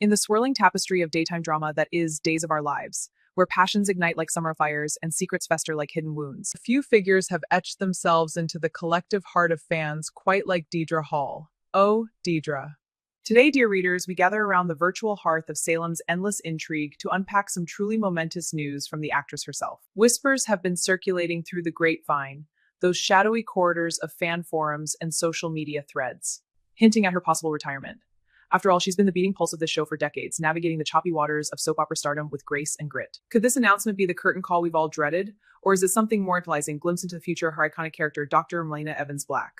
In the swirling tapestry of daytime drama that is Days of Our Lives, where passions ignite like summer fires and secrets fester like hidden wounds, a few figures have etched themselves into the collective heart of fans, quite like Deidre Hall. Oh, Deidre. Today, dear readers, we gather around the virtual hearth of Salem's endless intrigue to unpack some truly momentous news from the actress herself. Whispers have been circulating through the grapevine, those shadowy corridors of fan forums and social media threads, hinting at her possible retirement. After all, she's been the beating pulse of this show for decades, navigating the choppy waters of soap opera stardom with grace and grit. Could this announcement be the curtain call we've all dreaded? Or is it something more tantalizing, glimpse into the future of her iconic character, Dr. Marlena Evans Black?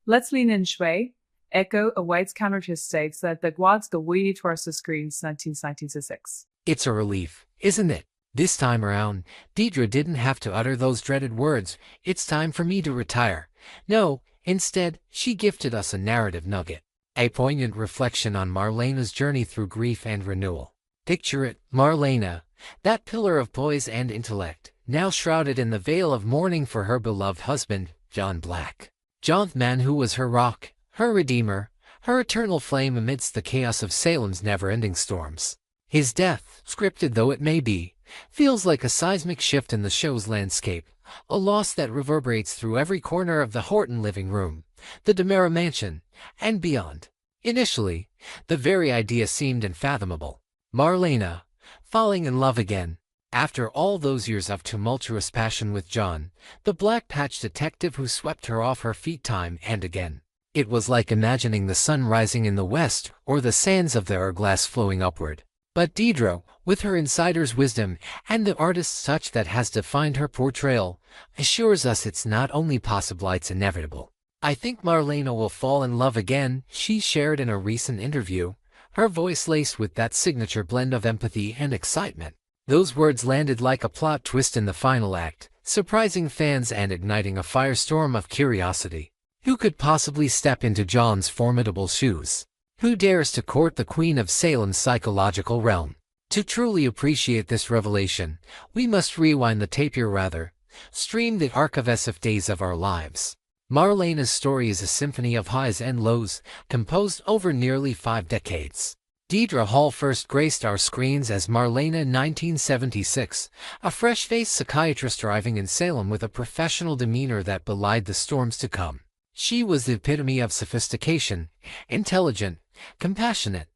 Let's lean in, Shui. Echo awaits counter-mistakes that the guads the waited for us screens 1966. It's a relief, isn't it? This time around, Deidre didn't have to utter those dreaded words, "It's time for me to retire." No, instead, she gifted us a narrative nugget. A poignant reflection on Marlena's journey through grief and renewal. Picture it, Marlena, that pillar of poise and intellect, now shrouded in the veil of mourning for her beloved husband, John Black. John, the man who was her rock, her redeemer, her eternal flame amidst the chaos of Salem's never-ending storms. His death, scripted though it may be, feels like a seismic shift in the show's landscape, a loss that reverberates through every corner of the Horton living room, the DiMera mansion, and beyond. Initially, the very idea seemed unfathomable. Marlena, falling in love again. After all those years of tumultuous passion with John, the black-patched detective who swept her off her feet time and again. It was like imagining the sun rising in the west or the sands of the hourglass flowing upward. But Deidre, with her insider's wisdom and the artist's touch that has defined her portrayal, assures us it's not only possible, it's inevitable. "I think Marlena will fall in love again," she shared in a recent interview, her voice laced with that signature blend of empathy and excitement. Those words landed like a plot twist in the final act, surprising fans and igniting a firestorm of curiosity. Who could possibly step into John's formidable shoes? Who dares to court the queen of Salem's psychological realm? To truly appreciate this revelation, we must rewind the tape, or rather, stream the archives of Days of Our Lives. Marlena's story is a symphony of highs and lows, composed over nearly 5 decades. Deidre Hall first graced our screens as Marlena in 1976, a fresh-faced psychiatrist arriving in Salem with a professional demeanor that belied the storms to come. She was the epitome of sophistication, intelligent, compassionate,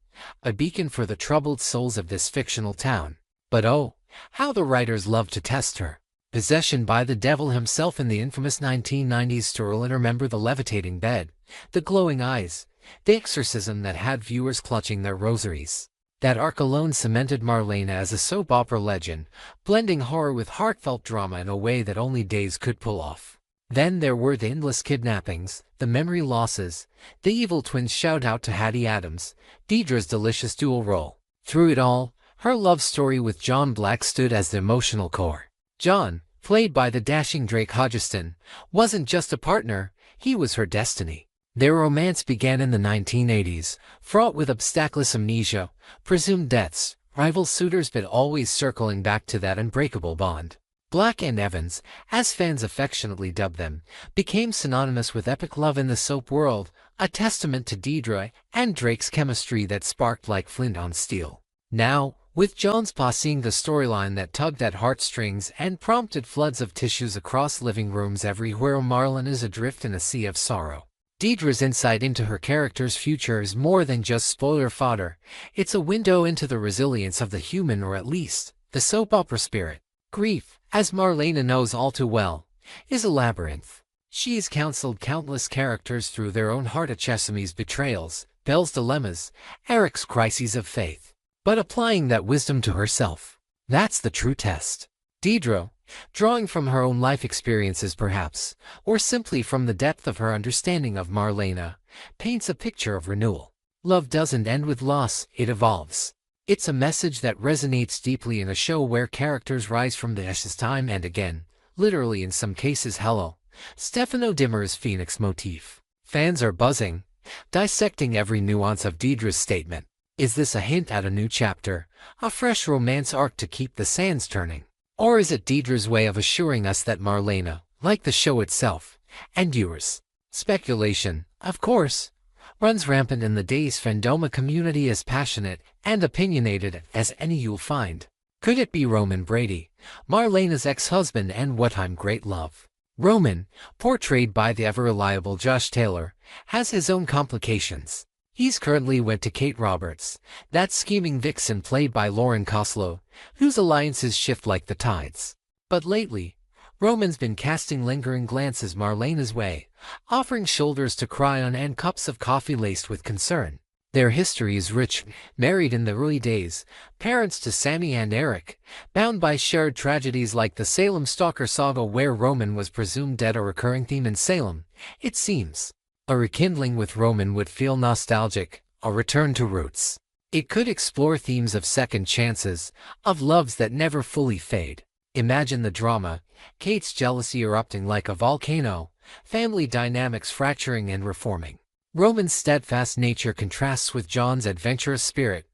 a beacon for the troubled souls of this fictional town. But oh, how the writers loved to test her. Possession by the devil himself in the infamous 1990s storyline. Remember the levitating bed, the glowing eyes, the exorcism that had viewers clutching their rosaries. That arc alone cemented Marlena as a soap opera legend, blending horror with heartfelt drama in a way that only Days could pull off. Then there were the endless kidnappings, the memory losses, the evil twins. Shout out to Hattie Adams, Deidre's delicious dual role. Through it all, her love story with John Black stood as the emotional core. John, played by the dashing Drake Hodgeston, wasn't just a partner, he was her destiny. Their romance began in the 1980s, fraught with obstacles, amnesia, presumed deaths, rival suitors, but always circling back to that unbreakable bond. Black and Evans, as fans affectionately dubbed them, became synonymous with epic love in the soap world, a testament to Deidre and Drake's chemistry that sparked like flint on steel. Now, with John's Pa seeing the storyline that tugged at heartstrings and prompted floods of tissues across living rooms everywhere, Marlena is adrift in a sea of sorrow. Deidre's insight into her character's future is more than just spoiler fodder. It's a window into the resilience of the human, or at least, the soap opera spirit. Grief, as Marlena knows all too well, is a labyrinth. She has counseled countless characters through their own heart of Chesamee's betrayals, Belle's dilemmas, Eric's crises of faith. But applying that wisdom to herself, that's the true test. Deidre, drawing from her own life experiences perhaps, or simply from the depth of her understanding of Marlena, paints a picture of renewal. Love doesn't end with loss, it evolves. It's a message that resonates deeply in a show where characters rise from the ashes time and again, literally in some cases. Hello, Stefano Dimmer's Phoenix motif. Fans are buzzing, dissecting every nuance of Deidre's statement. Is this a hint at a new chapter, a fresh romance arc to keep the sands turning? Or is it Deidre's way of assuring us that Marlena, like the show itself, endures? Speculation, of course, runs rampant in the Days fandom, a community as passionate and opinionated as any you'll find. Could it be Roman Brady, Marlena's ex-husband and what-time great love? Roman, portrayed by the ever-reliable Josh Taylor, has his own complications. He's currently wed to Kate Roberts, that scheming vixen played by Lauren Koslow, whose alliances shift like the tides. But lately, Roman's been casting lingering glances Marlena's way, offering shoulders to cry on and cups of coffee laced with concern. Their history is rich, married in the early days, parents to Sammy and Eric, bound by shared tragedies like the Salem stalker saga where Roman was presumed dead, a recurring theme in Salem, it seems. A rekindling with Roman would feel nostalgic, a return to roots. It could explore themes of second chances, of loves that never fully fade. Imagine the drama, Kate's jealousy erupting like a volcano, family dynamics fracturing and reforming. Roman's steadfast nature contrasts with John's adventurous spirit,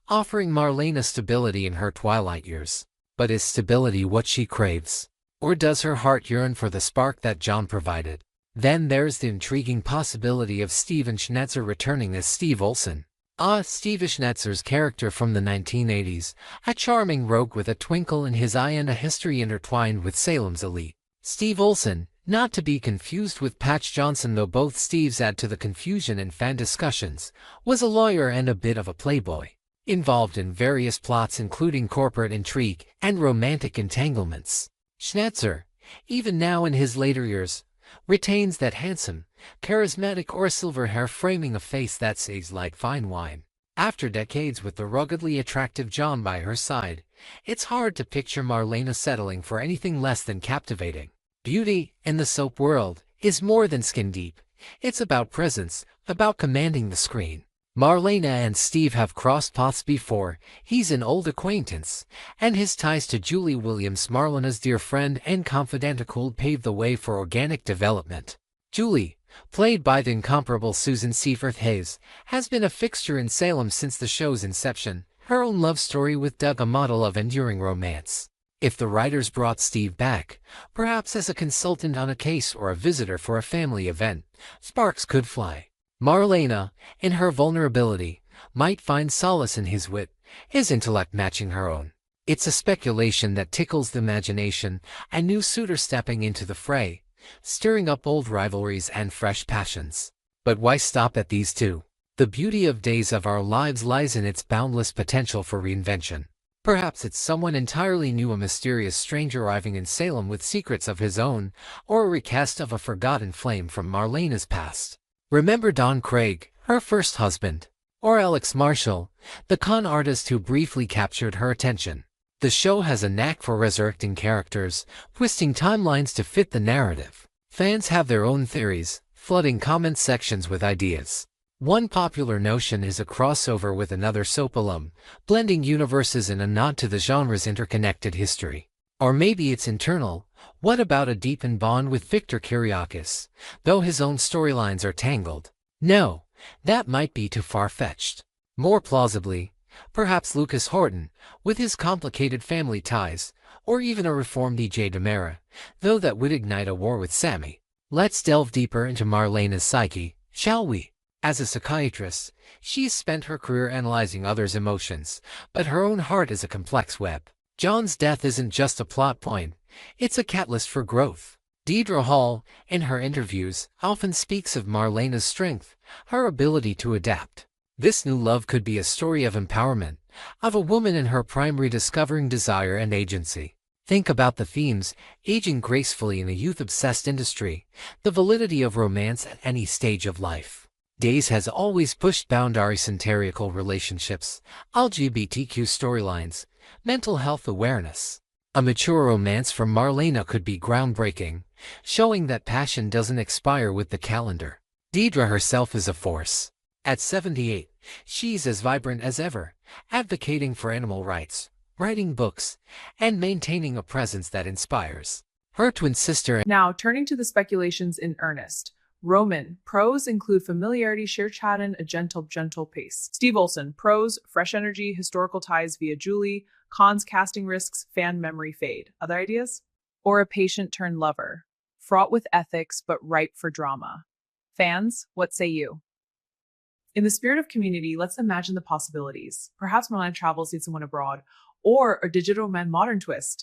offering Marlena stability in her twilight years. But is stability what she craves? Or does her heart yearn for the spark that John provided? Then there's the intriguing possibility of Steven Schnetzer returning as Steve Olson. Steve Schnetzer's character from the 1980s, a charming rogue with a twinkle in his eye and a history intertwined with Salem's elite. Steve Olson, not to be confused with Patch Johnson, though both Steves add to the confusion in fan discussions, was a lawyer and a bit of a playboy, involved in various plots including corporate intrigue and romantic entanglements. Schnetzer, even now in his later years, retains that handsome, charismatic or silver hair framing a face that says like fine wine. After decades with the ruggedly attractive John by her side, it's hard to picture Marlena settling for anything less than captivating. Beauty, in the soap world, is more than skin deep. It's about presence, about commanding the screen. Marlena and Steve have crossed paths before. He's an old acquaintance, and his ties to Julie Williams, Marlena's dear friend and confidant, could pave the way for organic development. Julie, played by the incomparable Susan Seaforth Hayes, has been a fixture in Salem since the show's inception, her own love story with Doug a model of enduring romance. If the writers brought Steve back, perhaps as a consultant on a case or a visitor for a family event, sparks could fly. Marlena, in her vulnerability, might find solace in his wit, his intellect matching her own. It's a speculation that tickles the imagination, a new suitor stepping into the fray, stirring up old rivalries and fresh passions. But why stop at these two? The beauty of Days of Our Lives lies in its boundless potential for reinvention. Perhaps it's someone entirely new, a mysterious stranger arriving in Salem with secrets of his own, or a recast of a forgotten flame from Marlena's past. Remember Don Craig, her first husband? Or Alex Marshall, the con artist who briefly captured her attention? The show has a knack for resurrecting characters, twisting timelines to fit the narrative. Fans have their own theories, flooding comment sections with ideas. One popular notion is a crossover with another soap alum, blending universes in a nod to the genre's interconnected history. Or maybe it's internal. What about a deepened bond with Victor Kiriakis, though his own storylines are tangled? No, that might be too far-fetched. More plausibly, perhaps Lucas Horton, with his complicated family ties, or even a reformed DiMera, though that would ignite a war with Sammy. Let's delve deeper into Marlena's psyche, shall we? As a psychiatrist, she's spent her career analyzing others' emotions, but her own heart is a complex web. John's death isn't just a plot point, it's a catalyst for growth. Deidre Hall, in her interviews, often speaks of Marlena's strength, her ability to adapt. This new love could be a story of empowerment, of a woman in her prime rediscovering desire and agency. Think about the themes: aging gracefully in a youth-obsessed industry, the validity of romance at any stage of life. Days has always pushed boundaries in territorial relationships, LGBTQ storylines, mental health awareness. A mature romance from Marlena could be groundbreaking, showing that passion doesn't expire with the calendar. Deidre herself is a force. At 78, she's as vibrant as ever, advocating for animal rights, writing books, and maintaining a presence that inspires. Her twin sister. Now, turning to the speculations in earnest. Roman, pros include familiarity, sheer chattin', a gentle pace. Steve Olson, pros, fresh energy, historical ties via Julie, cons, casting risks, fan memory fade. Other ideas? Or a patient-turned-lover, fraught with ethics but ripe for drama. Fans, what say you? In the spirit of community, let's imagine the possibilities. Perhaps Moonlight Travels leads someone abroad, or a digital man modern twist.